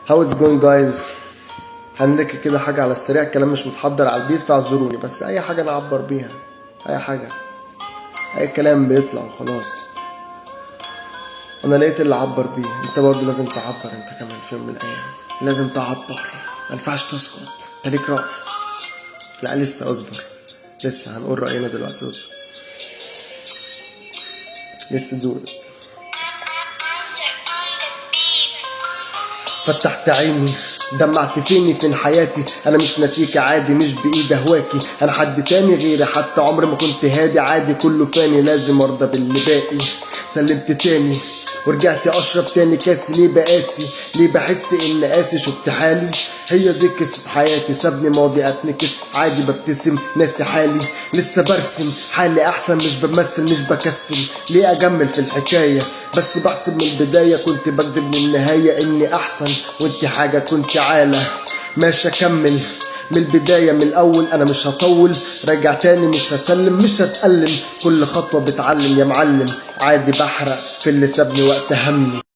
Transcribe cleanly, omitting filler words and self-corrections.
How it's going guys؟ هنركي كده حاجة على السريع، كلام مش متحضر على البيت فاعذروني، بس أي حاجة نعبر بيها، أي حاجة، أي كلام بيطلع وخلاص. أنا لقيت اللي أعبر بيه، أنت برضه لازم تعبر، أنت كمان في يوم من الأيام لازم تعبر، مينفعش تسكت، أنت ليك رأي. لا لسه اصبر، لسه هنقول رأينا دلوقتي، اصبر. Let's do it. فتحت عيني دمعت فين حياتي، انا مش ناسيك عادي، مش بايدي هواكي، انا حد تاني غيري، حتى عمري ما كنت هادي، عادي كله فاني، لازم ارضى باللي باقي. سلمت تاني ورجعت اشرب تاني كاسي، ليه بقاسي، ليه بحس ان قاسي، شفت حالي هي دي قصة حياتي، سابني ماضي اتنكس عادي، ببتسم ناسي حالي، لسه برسم حالي احسن، مش بمثل مش بكسل، ليه اجمل في الحكاية، بس بحسب من البداية، كنت بكذب للنهاية اني احسن وانت حاجة كنت عالة، ماشي اكمل من البداية من الأول، أنا مش هطول، راجع تاني مش هسلم مش هتألم، كل خطوة بتعلم يا معلم، عادي بحرق في اللي سابني وقت همي.